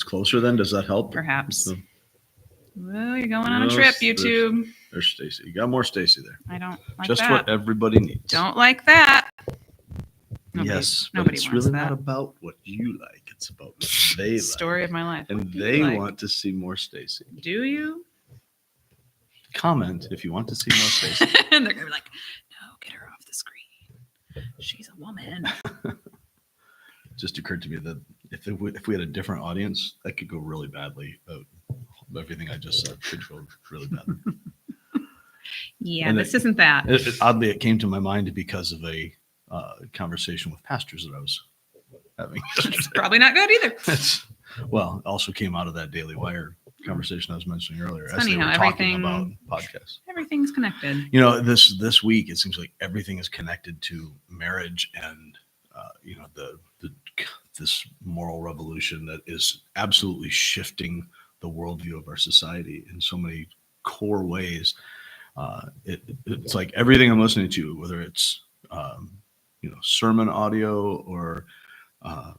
closer then? Does that help? Perhaps. So, well, you're going on a trip, YouTube. There's Stacy. You got more Stacy there. I don't like just that. what everybody needs. Don't like that. Yes, nobody it's wants really that. not about what you like. It's about what they like. Story of my life. And they want to see more Stacy. Do you? Comment if you want to see more Stacy. And they're gonna be like, "No, get her off the screen. She's a woman." Just occurred to me that if we had a different audience, that could go really badly. Everything I just said could go really badly. Yeah, and this isn't that. Oddly, it came to my mind because of a conversation with pastors that I was having. It's probably not good either. Well, also came out of that Daily Wire conversation I was mentioning earlier. It's funny how talking about podcasts. Everything's connected. You know, this week it seems like everything is connected to marriage and this moral revolution that is absolutely shifting the worldview of our society in so many core ways. It's like everything I'm listening to, whether it's sermon audio or a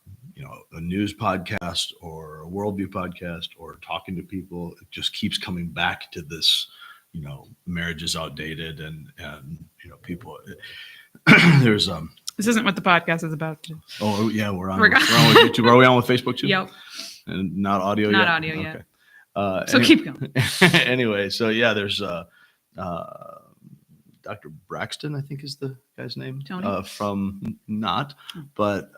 news podcast or a worldview podcast or talking to people, it just keeps coming back to this. Marriage is outdated, and people. There's This isn't what the podcast is about. Oh yeah, we're on with YouTube. Are we on with Facebook too? Yep. And not audio yet. Not audio yet. So keep going. Anyway, so yeah, there's Dr. Braxton, I think is the guy's name. Tony? From Not, but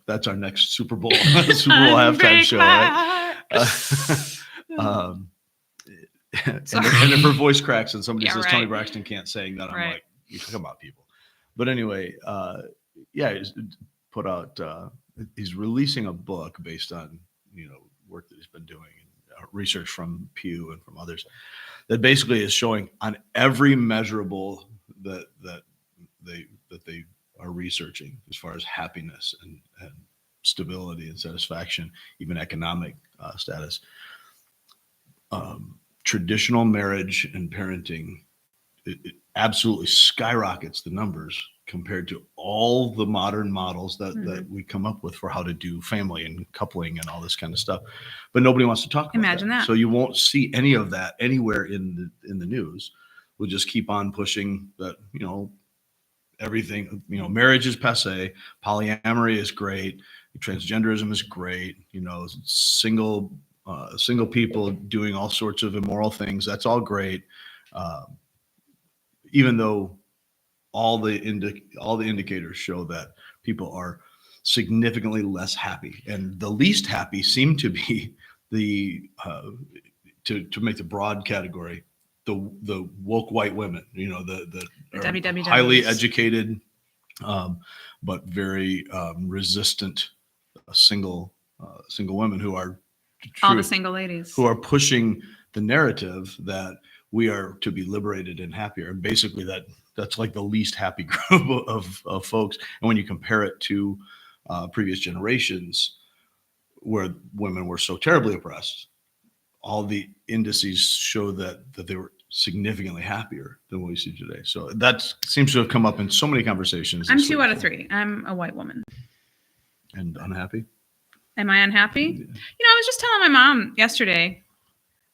that's our next Super Bowl halftime show, right? And if her voice cracks and somebody says Tony Braxton can't sing, then I'm like, you come on, people. But anyway, he's put out. He's releasing a book based on work that he's been doing and research from Pew and from others that basically is showing on every measurable that they are researching as far as happiness and stability and satisfaction, even economic status. Traditional marriage and parenting, it absolutely skyrockets the numbers compared to all the modern models that we come up with for how to do family and coupling and all this kind of stuff. But nobody wants to talk about Imagine that. So you won't see any of that anywhere in the news. We'll just keep on pushing that, everything, marriage is passé, polyamory is great, transgenderism is great, single people doing all sorts of immoral things, that's all great. Even though all the indicators show that people are significantly less happy, and the least happy seem to be the to make the broad category, the woke white women, the highly educated but very resistant single women who are all the single ladies who are pushing the narrative that we are to be liberated and happier. And basically that's like the least happy group of folks. And when you compare it to previous generations where women were so terribly oppressed, all the indices show that they were significantly happier than what we see today. So that seems to have come up in so many conversations. I'm 2 out of 3. I'm a white woman. And unhappy? Am I unhappy? Yeah. I was just telling my mom yesterday,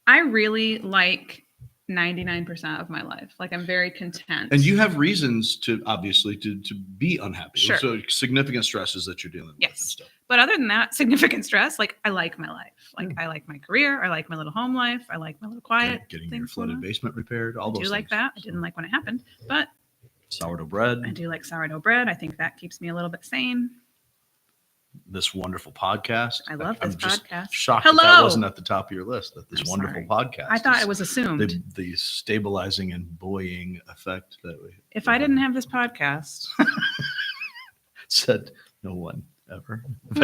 I really like 99% of my life. Like, I'm very content. And you have reasons to obviously to be unhappy. Sure. So significant stresses that you're dealing with and stuff. But other than that, significant stress, like, I like my life. Like, I like my career. I like my little home life. I like my little quiet. Getting your flooded basement repaired. All those things. I do like that. I didn't like when it happened, but sourdough bread. I do like sourdough bread. I think that keeps me a little bit sane. This wonderful podcast. I love this podcast. Just shocked that wasn't at the top of your list. That this wonderful podcast. I thought it was assumed. The stabilizing and buoying effect that we. If I didn't have this podcast, said no one ever. If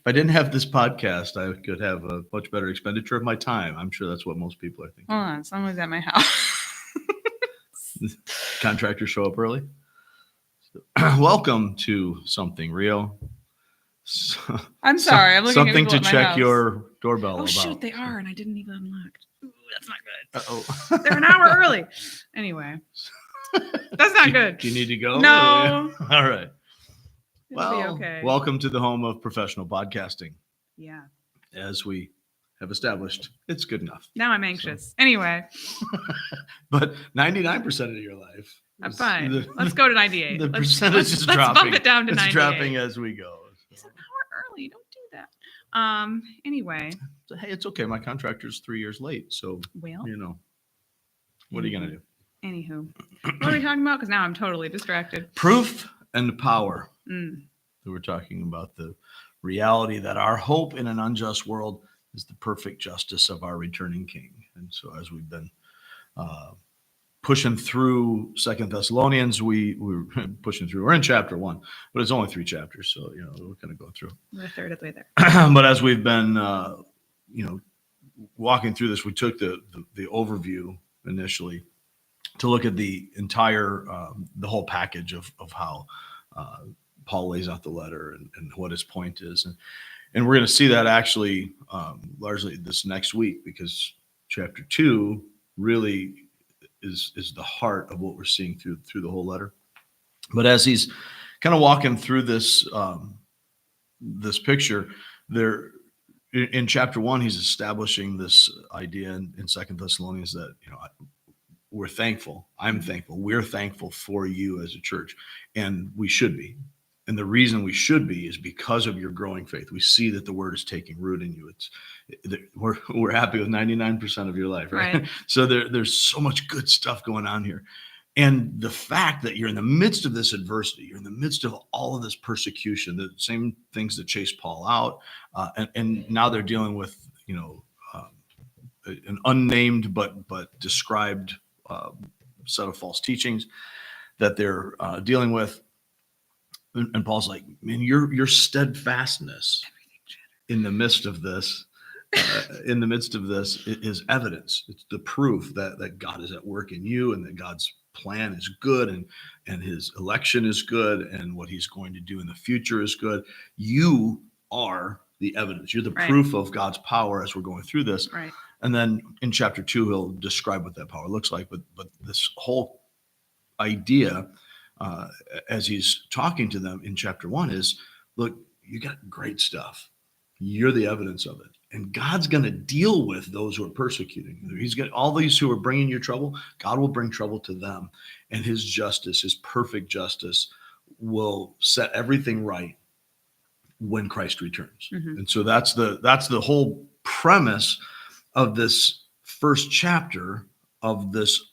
I didn't have this podcast, I could have a much better expenditure of my time. I'm sure that's what most people are thinking. Hold on, someone's at my house. Contractors show up early. Welcome to Something Real. I'm sorry. I'm looking something at to check house. your doorbell about. Oh, shoot, they are, and I didn't even unlock. Ooh, that's not good. Uh-oh. They're an hour early. Anyway, that's not good. Do you need to go? No. All right. It'll be okay. Welcome to the home of professional podcasting. Yeah. as we have established, it's good enough. Now I'm anxious. Anyway. But 99% of your life. Fine. Let's go to 98. The percentage is dropping. Let's bump it down to 98. It's dropping as we go. It's an hour early. Don't do that. Anyway. So, hey, it's okay. My contractor's 3 years late. So, well, what are you going to do? Anywho, what are we talking about? Because now I'm totally distracted. Proof and power. So we're talking about the reality that our hope in an unjust world is the perfect justice of our returning King. And so as we've been pushing through 2 Thessalonians, we're pushing through. We're in chapter 1, but it's only 3 chapters. So, we're going to go through. We're a third of the way there. But as we've been, walking through this, we took the overview initially to look at the entire, the whole package of how Paul lays out the letter and what his point is. And we're going to see that actually largely this next week, because chapter 2 really is the heart of what we're seeing through the whole letter. But as he's kind of walking through this this picture there in chapter 1, he's establishing this idea in 2 Thessalonians that we're thankful. I'm thankful. We're thankful for you as a church, and we should be. And the reason we should be is because of your growing faith. We see that the word is taking root in you. We're happy with 99% of your life, right? So there's so much good stuff going on here. And the fact that you're in the midst of this adversity, you're in the midst of all of this persecution, the same things that chased Paul out, and now they're dealing with, an unnamed but described set of false teachings that they're dealing with. And Paul's like, man, your steadfastness in the midst of this, is evidence. It's the proof that God is at work in you, and that God's plan is good, and his election is good, and what he's going to do in the future is good. You are the evidence. You're the proof of God's power as we're going through this. Right. And then in chapter 2, he'll describe what that power looks like. But this whole idea, as he's talking to them in chapter 1, is, look, you got great stuff. You're the evidence of it. And God's going to deal with those who are persecuting you. He's got all these who are bringing you trouble. God will bring trouble to them. And his justice, his perfect justice, will set everything right when Christ returns. Mm-hmm. And so that's the whole premise of this first chapter of this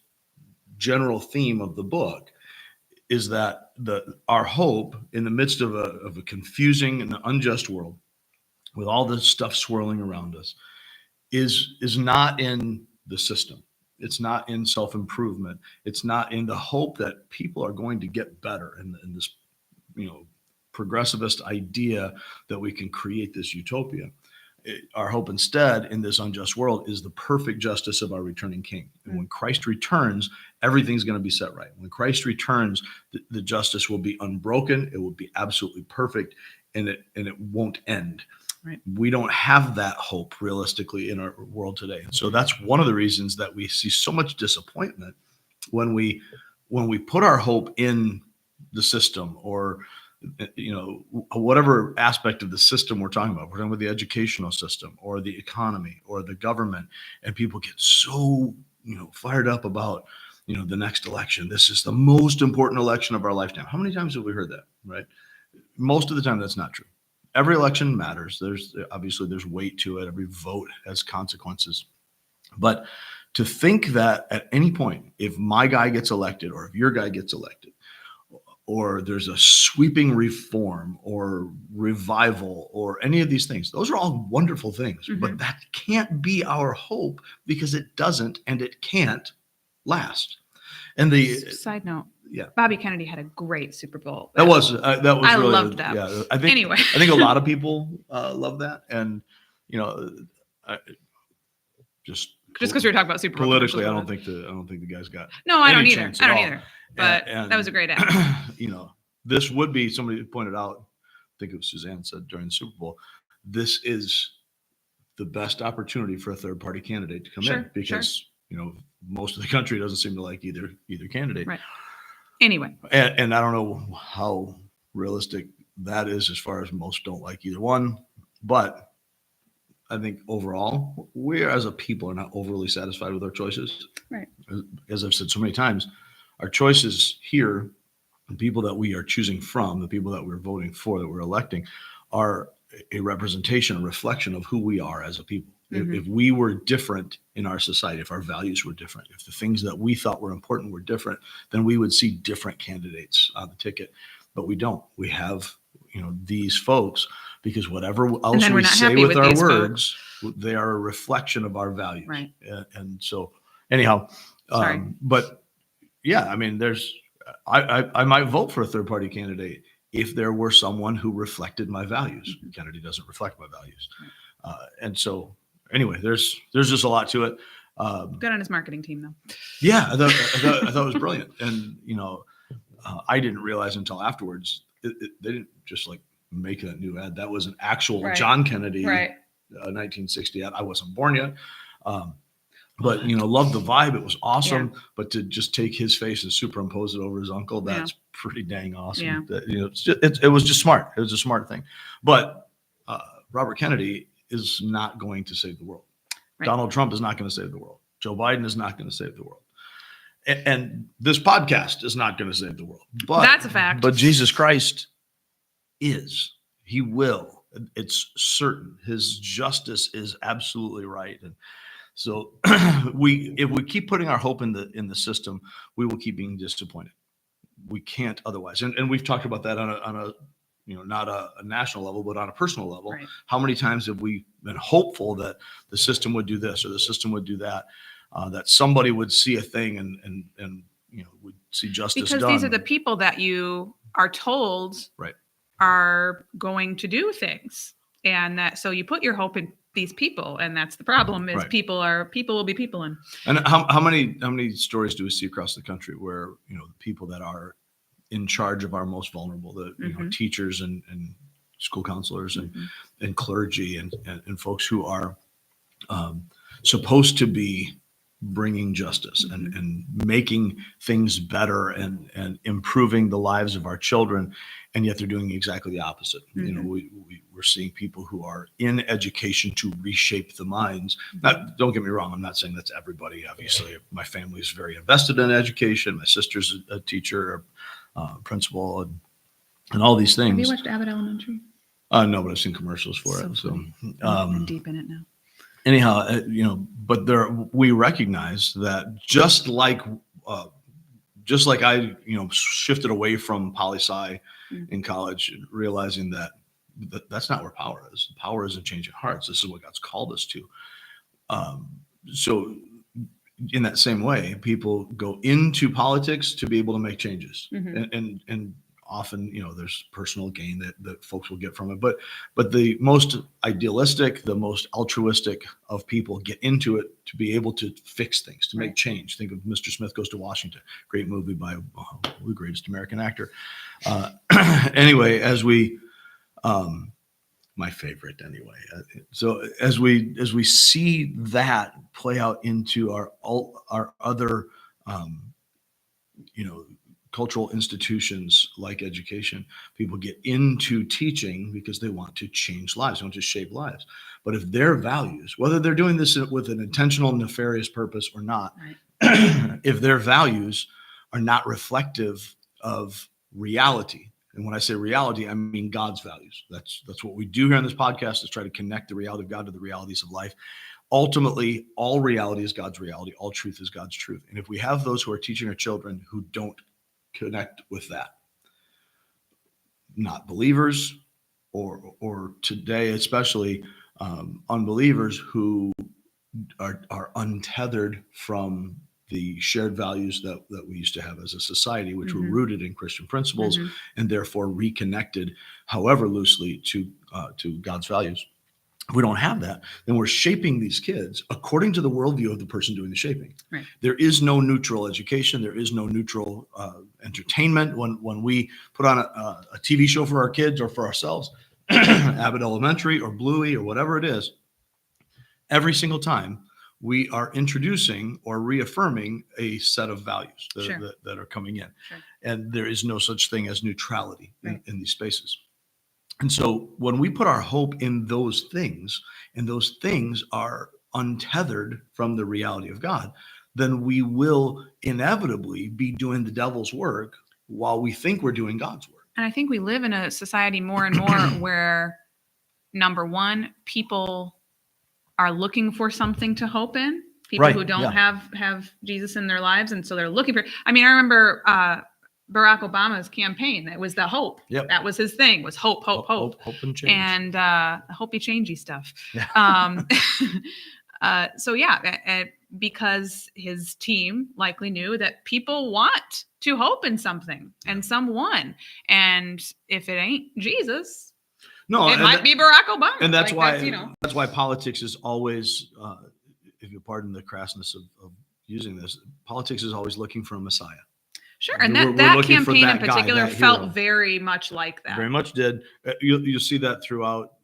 general theme of the book, is that our hope in the midst of a confusing and unjust world, with all this stuff swirling around us, is not in the system. It's not in self-improvement. It's not in the hope that people are going to get better in this, progressivist idea that we can create this utopia. Our hope instead in this unjust world is the perfect justice of our returning King. And when Christ returns, everything's going to be set right. When Christ returns, the justice will be unbroken. It will be absolutely perfect, and it won't end. Right. We don't have that hope realistically in our world today. And so that's one of the reasons that we see so much disappointment when we put our hope in the system, or whatever aspect of the system we're talking about. We're talking about the educational system or the economy or the government, and people get so fired up about the next election. This is the most important election of our lifetime. How many times have we heard that? Right? Most of the time, that's not true. Every election matters. There's weight to it. Every vote has consequences. But to think that at any point, if my guy gets elected, or if your guy gets elected, or there's a sweeping reform or revival or any of these things, those are all wonderful things. Mm-hmm. But that can't be our hope, because it doesn't and it can't last. And the side note, yeah, Bobby Kennedy had a great Super Bowl. That was I really loved that. Yeah, I think a lot of people love that, and just because we were talking about Super Bowl politically, I don't think the guys got. No, I don't either. I don't either. But that was a great ad. This would be, somebody pointed out, I think it was Suzanne said during the Super Bowl, this is the best opportunity for a third party candidate to come in, because most of the country doesn't seem to like either candidate. Right. Anyway. And I don't know how realistic that is, as far as most don't like either one, but I think overall, we as a people are not overly satisfied with our choices. Right. As I've said so many times, our choices here, the people that we are choosing from, the people that we're voting for, that we're electing, are a representation, a reflection of who we are as a people. Mm-hmm. If we were different in our society, if our values were different, if the things that we thought were important were different, then we would see different candidates on the ticket. But we don't. We have, these folks, because whatever else we say with our words, they are a reflection of our values. Right. And so, anyhow, but yeah, I mean, I might vote for a third party candidate if there were someone who reflected my values. Mm-hmm. Kennedy doesn't reflect my values. And so anyway, there's just a lot to it. Good on his marketing team though. Yeah, I thought it was brilliant. And, I didn't realize until afterwards, they didn't just like make that new ad. That was an actual John Kennedy, 1960 ad. I wasn't born yet. But, loved the vibe. It was awesome. Yeah. But to just take his face and superimpose it over his uncle, that's pretty dang awesome. Yeah. It was just smart. It was a smart thing. But Robert Kennedy is not going to save the world. Right. Donald Trump is not going to save the world. Joe Biden is not going to save the world. And this podcast is not going to save the world. But that's a fact. But Jesus Christ is. He will. It's certain. His justice is absolutely right. And so if we keep putting our hope in the system, we will keep being disappointed. We can't otherwise. And we've talked about that on a not a national level, but on a personal level. Right. How many times have we been hopeful that the system would do this or the system would do that, that somebody would see a thing and would see justice done? Because these are the people that you are told are going to do things. And that, so you put your hope in these people, and that's the problem is people will be people. And how many stories do we see across the country where, the people that are in charge of our most vulnerable, the teachers and school counselors and clergy and folks who are supposed to be bringing justice and making things better and improving the lives of our children, and yet they're doing exactly the opposite. We're seeing people who are in education to reshape the minds. Don't get me wrong, I'm not saying that's everybody. Obviously, my family is very invested in education. My sister's a teacher, principal, and all these things. Have you watched Abbott Elementary? No, but I've seen commercials for it. So I'm deep in it now. Anyhow, but we recognize that just like I, shifted away from poli-sci in college, realizing that that's not where power is. Power isn't changing hearts. This is what God's called us to. So in that same way, people go into politics to be able to make changes, and often, there's personal gain that folks will get from it. But the most idealistic, the most altruistic of people get into it to be able to fix things, to make change. Think of Mr. Smith Goes to Washington, great movie by the greatest American actor. Anyway, as we, my favorite anyway. So as we see that play out into our other, cultural institutions like education, people get into teaching because they want to change lives, they want to shape lives. But if their values, whether they're doing this with an intentional nefarious purpose or not, if their values are not reflective of reality, and when I say reality, I mean God's values. That's what we do here on this podcast, is try to connect the reality of God to the realities of life. Ultimately, all reality is God's reality. All truth is God's truth. And if we have those who are teaching our children who don't connect with that, not believers, or today especially unbelievers who are untethered from the shared values that we used to have as a society, which were rooted in Christian principles and therefore reconnected, however loosely, to God's values. If we don't have that, then we're shaping these kids according to the worldview of the person doing the shaping. Right. There is no neutral education. There is no neutral entertainment. When we put on a TV show for our kids or for ourselves, Abbott Elementary or Bluey or whatever it is, every single time we are introducing or reaffirming a set of values that are coming in. Sure. And there is no such thing as neutrality in these spaces. And so when we put our hope in those things, and those things are untethered from the reality of God, then we will inevitably be doing the devil's work while we think we're doing God's work. And I think we live in a society more and more where, number one, people are looking for something to hope in. People who don't have Jesus in their lives, and so they're looking for. I mean, I remember Barack Obama's campaign. That was the hope. Yep. That was his thing. Was hope. Hope and change. And hopey changey stuff. Yeah. So yeah, because his team likely knew that people want to hope in something and someone, and if it ain't Jesus, it might be Barack Obama. And that's that's why politics is always, if you pardon the crassness of using this, politics is always looking for a Messiah. Sure, and that campaign in particular felt very much like that. Very much did. You'll see that throughout,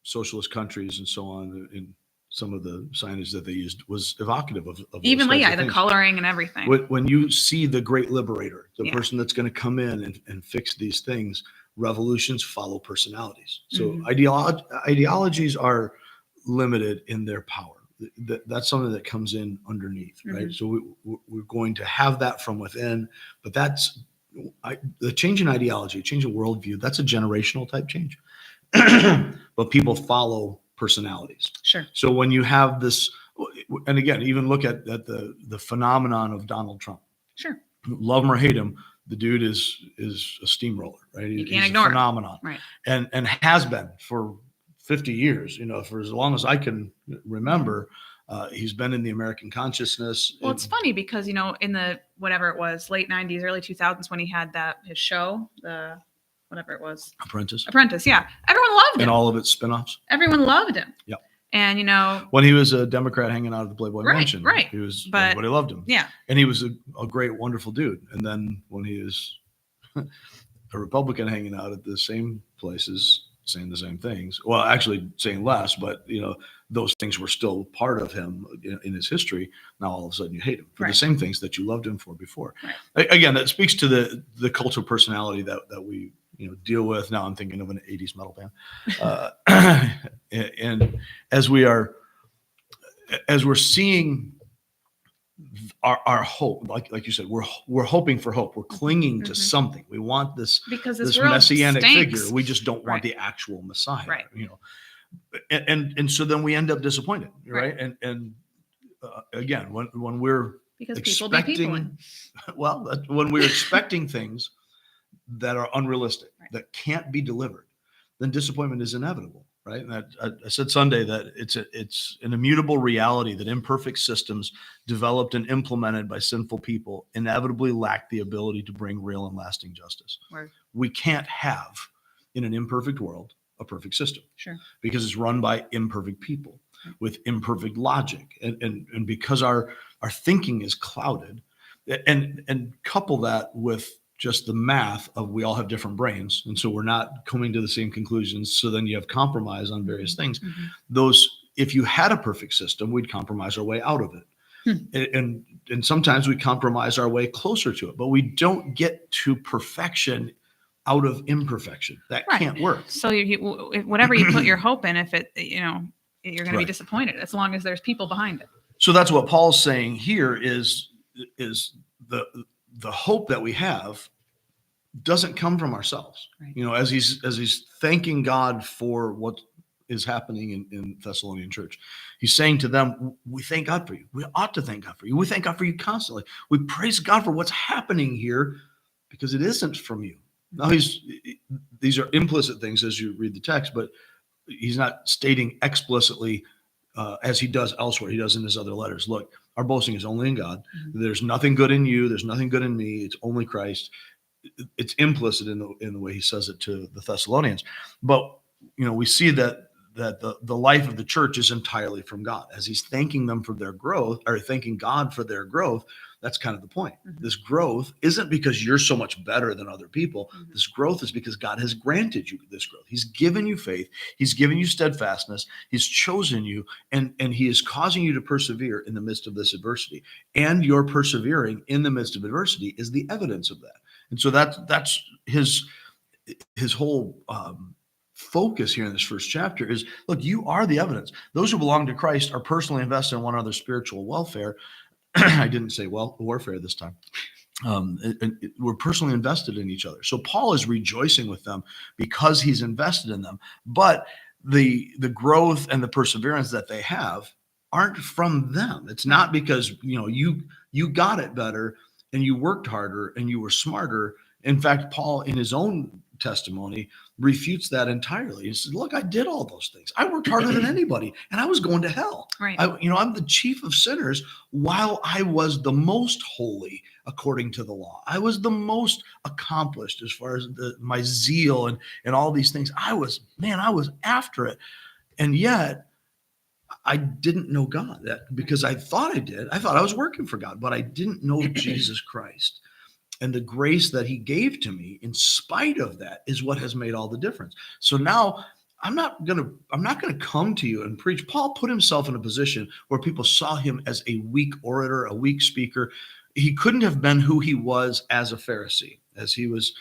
socialist countries and so on. In some of the signage that they used was evocative of even the coloring and everything. When you see the great liberator, the person that's going to come in and fix these things, revolutions follow personalities. So ideologies are limited in their power. That's something that comes in underneath, right? So we're going to have that from within, but that's the change in ideology, change in worldview. That's a generational type change, but people follow personalities. Sure. So when you have this, and again, even look at the phenomenon of Donald Trump. Sure. Love him or hate him, the dude is a steamroller, right? You can't ignore a phenomenon, right? And has been for 50 years, for as long as I can remember. He's been in the American consciousness. Well, it's funny because, in the, whatever it was, late 90s, early 2000s, when he had his show, the, whatever it was. Apprentice, yeah. Everyone loved him. And all of its spinoffs. Everyone loved him. Yep. And, when he was a Democrat hanging out at the Playboy Mansion, everybody loved him. Yeah. And he was a great, wonderful dude. And then when he is a Republican hanging out at the same places, saying the same things, well, actually saying less, but those things were still part of him in his history. Now all of a sudden you hate him for the same things that you loved him for before. Right. Again, that speaks to the cultural personality that we deal with. Now I'm thinking of an 80s metal band, and as we're seeing our hope, like you said, we're hoping for hope. We're clinging to something. We want this messianic figure. We just don't want the actual Messiah. Right. And so then we end up disappointed, right? And again, when we're expecting, when we're expecting things that are unrealistic, that can't be delivered, then disappointment is inevitable. Right. And I said Sunday that it's an immutable reality that imperfect systems developed and implemented by sinful people inevitably lack the ability to bring real and lasting justice. Right. We can't have in an imperfect world a perfect system. Sure. Because it's run by imperfect people with imperfect logic. And because our thinking is clouded, and couple that with just the math of we all have different brains. And so we're not coming to the same conclusions. So then you have compromise on various things. If you had a perfect system, we'd compromise our way out of it. And sometimes we compromise our way closer to it, but we don't get to perfection out of imperfection. That can't work. So whatever you put your hope in, if it, you're going to be disappointed as long as there's people behind it. So that's what Paul's saying here is the hope that we have doesn't come from ourselves. Right. As he's thanking God for what is happening in Thessalonian church, he's saying to them, we thank God for you. We ought to thank God for you. We thank God for you constantly. We praise God for what's happening here because it isn't from you. Now these are implicit things as you read the text, but he's not stating explicitly as he does elsewhere. He does in his other letters. Look, our boasting is only in God. There's nothing good in you. There's nothing good in me. It's only Christ. It's implicit in the way he says it to the Thessalonians. But we see that the life of the church is entirely from God. As he's thanking them for their growth, or thanking God for their growth, that's kind of the point. This growth isn't because you're so much better than other people. This growth is because God has granted you this growth. He's given you faith. He's given you steadfastness. He's chosen you, and he is causing you to persevere in the midst of this adversity. And your persevering in the midst of adversity is the evidence of that. And so that's his whole focus here in this first chapter is, look, you are the evidence. Those who belong to Christ are personally invested in one another's spiritual welfare. I didn't say warfare this time. We're personally invested in each other. So Paul is rejoicing with them because he's invested in them. But the growth and the perseverance that they have aren't from them. It's not because you got it better and you worked harder and you were smarter. In fact, Paul, in his own testimony, refutes that entirely. He says, look, I did all those things. I worked harder than anybody, and I was going to hell. Right. I'm the chief of sinners while I was the most holy according to the law. I was the most accomplished as far as my zeal and all these things. I was after it. And yet I didn't know God, because I thought I did. I thought I was working for God, but I didn't know Jesus Christ. And the grace that he gave to me in spite of that is what has made all the difference. So now I'm not going to come to you and preach. Paul put himself in a position where people saw him as a weak orator, a weak speaker. He couldn't have been who he was as a Pharisee, as he was,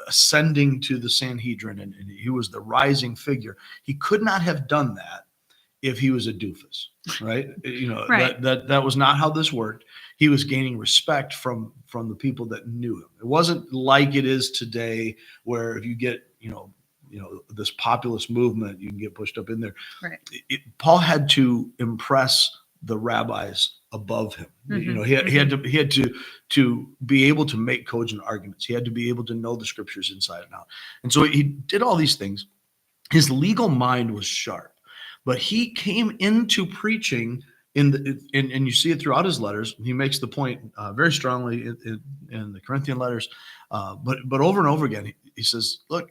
ascending to the Sanhedrin and he was the rising figure. He could not have done that if he was a doofus, right? Right. That was not how this worked. He was gaining respect from the people that knew him. It wasn't like it is today, where if you get, this populist movement, you can get pushed up in there. Right. Paul had to impress the rabbis above him. Mm-hmm. He had to be able to make cogent arguments. He had to be able to know the scriptures inside and out. And so he did all these things. His legal mind was sharp. But he came into preaching and you see it throughout his letters. He makes the point very strongly in the Corinthian letters, but over and over again, he says, look,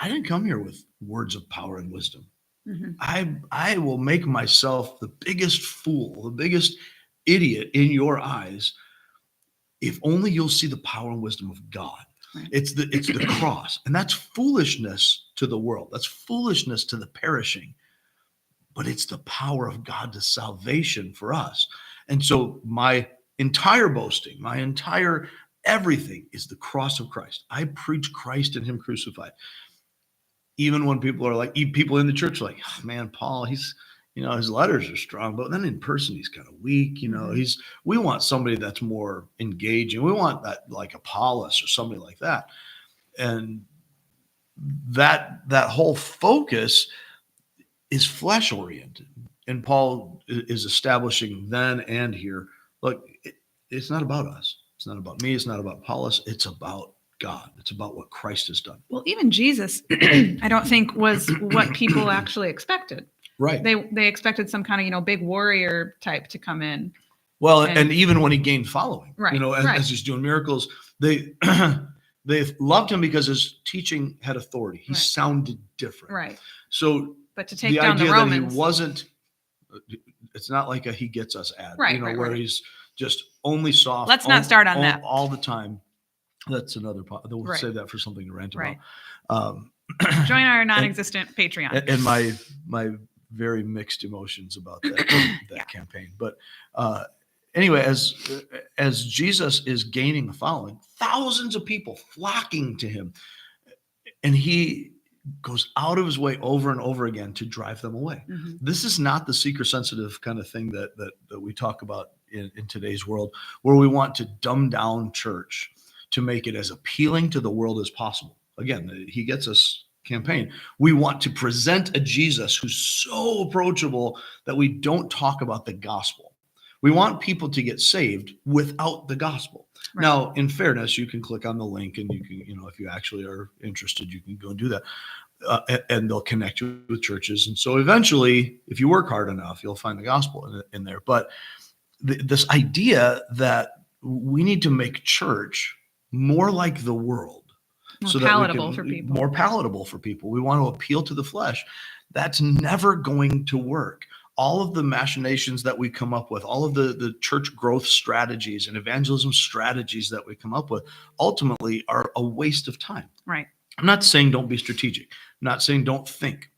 I didn't come here with words of power and wisdom. Mm-hmm. I will make myself the biggest fool, the biggest idiot in your eyes, if only you'll see the power and wisdom of God. Right. It's the cross, and that's foolishness to the world. That's foolishness to the perishing. But it's the power of God to salvation for us. And so my entire boasting, my entire everything is the cross of Christ. I preach Christ and him crucified. Even when people in the church are like, oh, man, Paul, he's, his letters are strong, but then in person, he's kind of weak. We want somebody that's more engaging. We want that like Apollos or somebody like that. And that whole focus is flesh oriented. And Paul is establishing then and here, look, it's not about us. It's not about me. It's not about Apollos. It's about God. It's about what Christ has done. Well, even Jesus, I don't think was what people actually expected. Right. They expected some kind of, big warrior type to come in. Well, and even when he gained following, right, as he's doing miracles, they loved him because his teaching had authority. He sounded different. Right. So, but to take down the Romans, that he wasn't. It's not like a he gets us ad, where he's just only soft. Let's not start on that all the time. That's another part. We'll save that for something to rant about. Join our non-existent Patreon. And my very mixed emotions about that campaign. But anyway, as Jesus is gaining a following, thousands of people flocking to him, and he goes out of his way over and over again to drive them away. Mm-hmm. This is not the seeker-sensitive kind of thing that we talk about in today's world, where we want to dumb down church to make it as appealing to the world as possible. Again, he gets us campaign. We want to present a Jesus who's so approachable that we don't talk about the gospel. We want people to get saved without the gospel. Right. Now, in fairness, you can click on the link and you can, if you actually are interested, you can go and do that. And they'll connect you with churches. And so eventually, if you work hard enough, you'll find the gospel in there. But this idea that we need to make church more like the world, more palatable for people. More palatable for people. We want to appeal to the flesh. That's never going to work. All of the machinations that we come up with, all of the church growth strategies and evangelism strategies that we come up with, ultimately are a waste of time. Right. I'm not saying don't be strategic. I'm not saying don't think.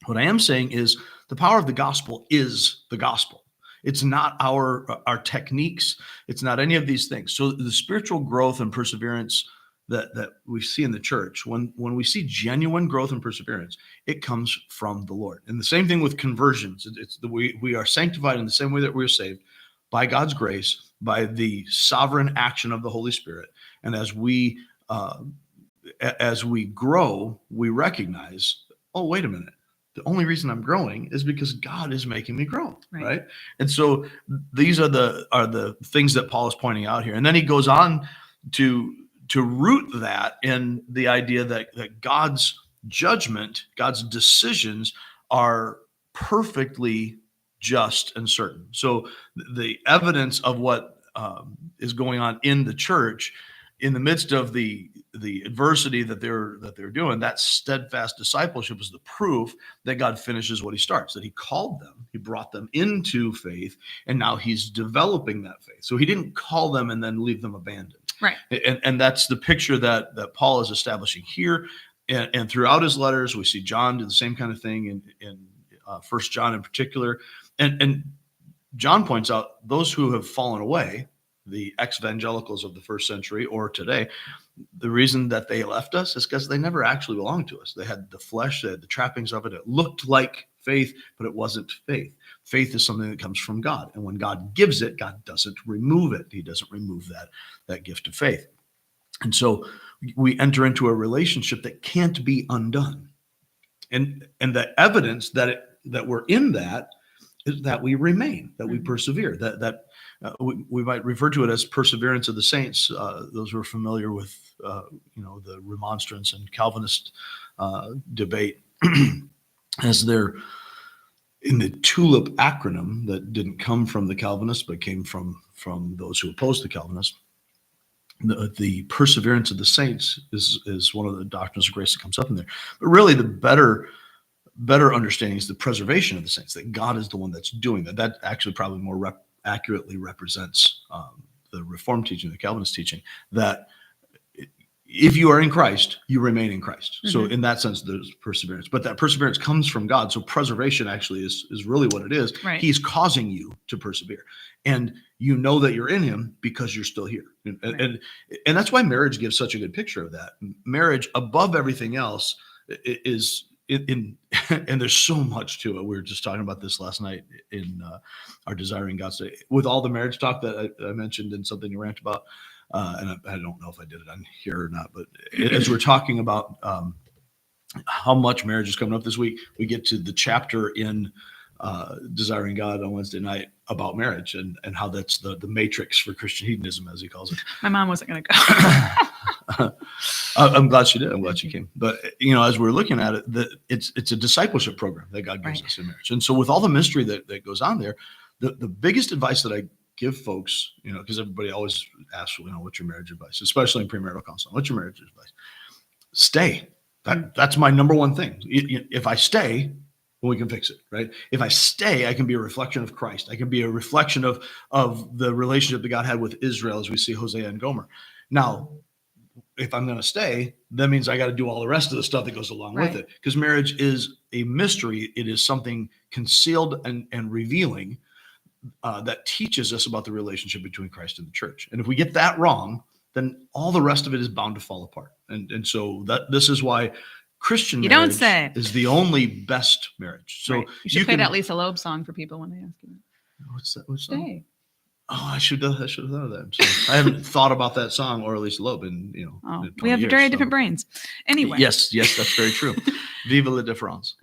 What I am saying is the power of the gospel is the gospel. It's not our techniques. It's not any of these things. So the spiritual growth and perseverance that we see in the church, when we see genuine growth and perseverance, it comes from the Lord. And the same thing with conversions. It's we are sanctified in the same way that we're saved, by God's grace, by the sovereign action of the Holy Spirit. And as we grow, we recognize, oh, wait a minute. The only reason I'm growing is because God is making me grow, right? And so these are the things that Paul is pointing out here. And then he goes on to root that in the idea that God's judgment, God's decisions are perfectly just and certain. So the evidence of what is going on in the church, in the midst of the adversity that they're doing, that steadfast discipleship is the proof that God finishes what he starts, that he called them, he brought them into faith, and now he's developing that faith. So he didn't call them and then leave them abandoned. Right. And that's the picture that Paul is establishing here. And throughout his letters, we see John do the same kind of thing in 1 John in particular. And John points out those who have fallen away, the ex-evangelicals of the first century or today, the reason that they left us is because they never actually belonged to us. They had the flesh, they had the trappings of it. It looked like faith, but it wasn't faith. Faith is something that comes from God. And when God gives it, God doesn't remove it. He doesn't remove that gift of faith. And so we enter into a relationship that can't be undone. And the evidence that we're in that is that we remain, that we persevere, that we might refer to it as perseverance of the saints. Those who are familiar with, the Remonstrance and Calvinist debate, as they're in the TULIP acronym that didn't come from the Calvinists, but came from those who opposed the Calvinists. The perseverance of the saints is one of the doctrines of grace that comes up in there. But really, the better understanding is the preservation of the saints, that God is the one that's doing that. That actually probably more accurately represents the Reformed teaching, the Calvinist teaching, that if you are in Christ, you remain in Christ. Mm-hmm. So in that sense, there's perseverance. But that perseverance comes from God. So preservation actually is really what it is. Right. He's causing you to persevere. And you know that you're in him because you're still here. And that's why marriage gives such a good picture of that. Marriage, above everything else, is in and there's so much to it. We were just talking about this last night in our Desiring God's Day, with all the marriage talk that I mentioned and something you rant about. And I don't know if I did it on here or not, but as we're talking about how much marriage is coming up this week, we get to the chapter in Desiring God on Wednesday night about marriage and how that's the matrix for Christian hedonism, as he calls it. My mom wasn't going to go. I'm glad she did. I'm glad she came. But as we're looking at it, it's a discipleship program that God gives us in marriage. And so with all the mystery that goes on there, the biggest advice that I give folks, because everybody always asks, what's your marriage advice, especially in premarital counseling, what's your marriage advice? Stay. That's my number one thing. If I stay, well, we can fix it, right? If I stay, I can be a reflection of Christ. I can be a reflection of the relationship that God had with Israel, as we see Hosea and Gomer. Now, if I'm going to stay, that means I got to do all the rest of the stuff that goes along with it, because marriage is a mystery. It is something concealed and revealing that teaches us about the relationship between Christ and the church. And if we get that wrong, then all the rest of it is bound to fall apart. And so this is why Christian marriage is the only best marriage. So you should play that Lisa Loeb song for people when they ask you. What's that? What's Stay. Oh, I should have thought of that. So I haven't thought about that song or Lisa Loeb in we have very different brains. Anyway. Yes, that's very true. Vive la différence.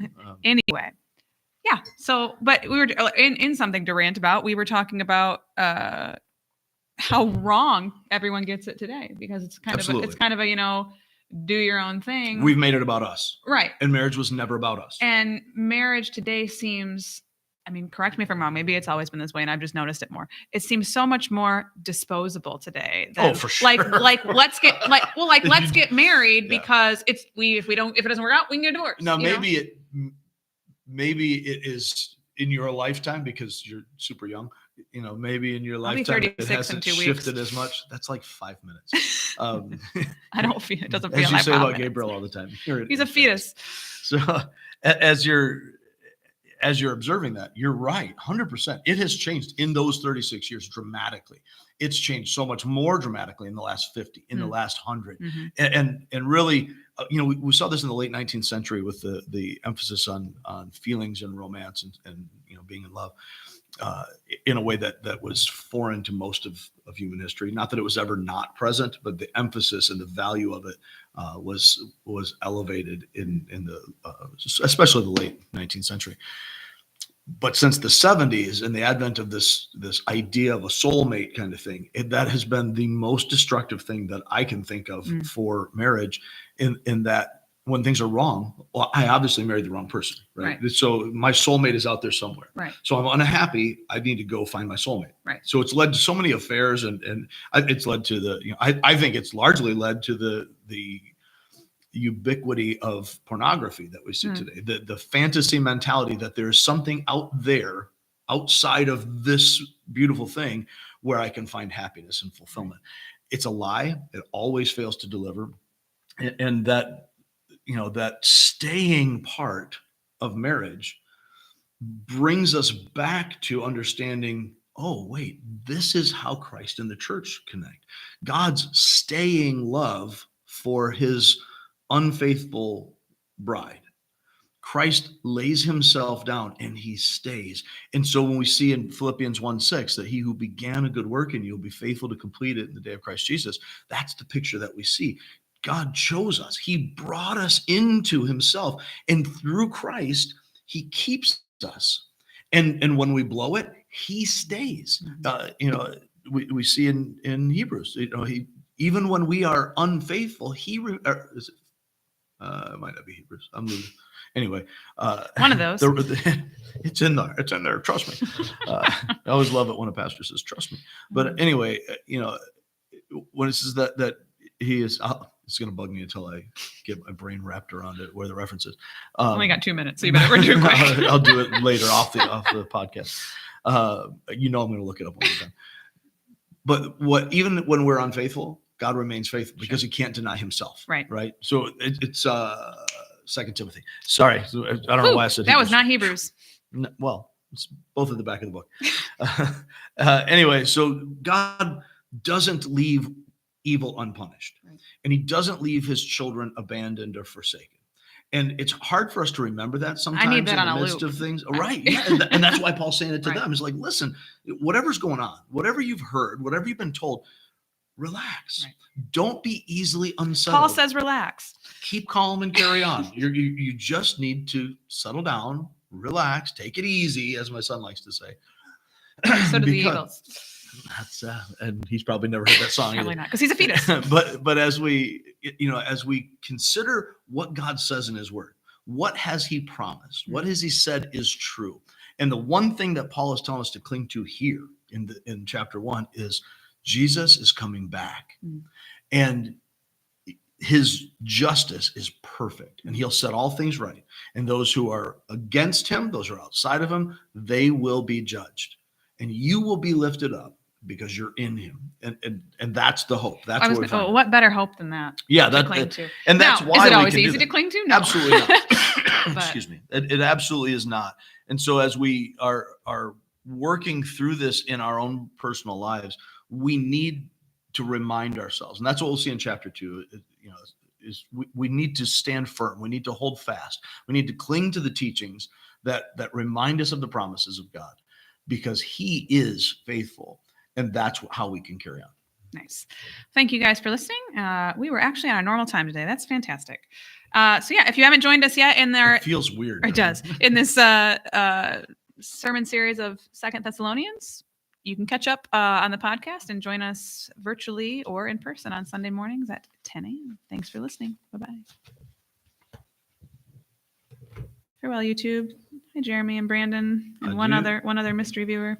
Anyway. Yeah. So, but we were in something to rant about. We were talking about how wrong everyone gets it today, because it's kind of a do your own thing. We've made it about us, right? And marriage was never about us. And marriage today seems, correct me if I'm wrong, maybe it's always been this way and I've just noticed it more. It seems so much more disposable today. For sure. Let's get married because if it doesn't work out, we can get divorced. Now maybe it is in your lifetime because you're super young. Maybe in your lifetime it hasn't shifted as much. That's like 5 minutes. I don't feel it doesn't feel as like you say about minutes. Gabriel all the time. He's a fetus. So as you're as you're observing that, you're right, 100%. It has changed in those 36 years dramatically. It's changed so much more dramatically in the last 50, in the last 100. And really, we saw this in the late 19th century with the emphasis on feelings and romance and being in love in a way that was foreign to most of human history. Not that it was ever not present, but the emphasis and the value of it was elevated in the especially the late 19th century. But since the 70s and the advent of this idea of a soulmate kind of thing, that has been the most destructive thing that I can think of for marriage, in that when things are wrong, well, I obviously married the wrong person, right? So my soulmate is out there somewhere. Right. So I'm unhappy. I need to go find my soulmate. Right. So it's led to so many affairs, and it's led to I think it's largely led to the ubiquity of pornography that we see today, the fantasy mentality that there's something out there outside of this beautiful thing where I can find happiness and fulfillment. It's a lie. It always fails to deliver. And that, that staying part of marriage brings us back to understanding, oh, wait, this is how Christ and the church connect. God's staying love for his unfaithful bride. Christ lays himself down and he stays. And so when we see in Philippians 1:6 that he who began a good work in you will be faithful to complete it in the day of Christ Jesus, that's the picture that we see. God chose us. He brought us into himself. And through Christ, he keeps us. And when we blow it, he stays. We see in Hebrews, even when we are unfaithful, it might not be Hebrews. I'm losing. Anyway, one of those. It's in there. It's in there. Trust me. I always love it when a pastor says, "Trust me." But anyway, when it says that he is, it's going to bug me until I get my brain wrapped around it. Where the reference is. Only got 2 minutes, so you better do it quick. I'll do it later off the podcast. I'm going to look it up one more time. But even when we're unfaithful, God remains faithful because he can't deny himself. Right. So it's 2 Timothy. Sorry. I don't know why I said that Hebrews. Was not Hebrews. No, well, it's both at the back of the book. Anyway, so God doesn't leave evil unpunished. And he doesn't leave his children abandoned or forsaken. And it's hard for us to remember that sometimes I need that in the midst of things. Right. Yeah. And that's why Paul's saying it to them. It's like, listen, whatever's going on, whatever you've heard, whatever you've been told, relax. Don't be easily unsettled. Paul says relax. Keep calm and carry on. You just need to settle down, relax, take it easy, as my son likes to say. So do the Eagles. That's and he's probably never heard that song. Probably not, because he's a fetus. but as we consider what God says in his word, what has he promised? What has he said is true? And the one thing that Paul is telling us to cling to here in chapter 1 is Jesus is coming back. And his justice is perfect, and he'll set all things right. And those who are against him, those who are outside of him, they will be judged. And you will be lifted up because you're in him. And that's the hope. That's what we find. What better hope than that? Yeah, to cling to. And that's why is it always easy to cling to? No. Absolutely not. Excuse me. It absolutely is not. And so as we are working through this in our own personal lives, we need to remind ourselves, and that's what we'll see in chapter 2. Is we need to stand firm. We need to hold fast. We need to cling to the teachings that remind us of the promises of God, because he is faithful, and that's how we can carry on. Nice. Thank you guys for listening. We were actually on our normal time today. That's fantastic. So yeah, if you haven't joined us yet in there, it feels weird. It does. In this sermon series of 2 Thessalonians, you can catch up on the podcast and join us virtually or in person on Sunday mornings at 10 a.m. Thanks for listening. Bye-bye. Farewell, YouTube. Hi, Jeremy and Brandon, and one other mystery viewer.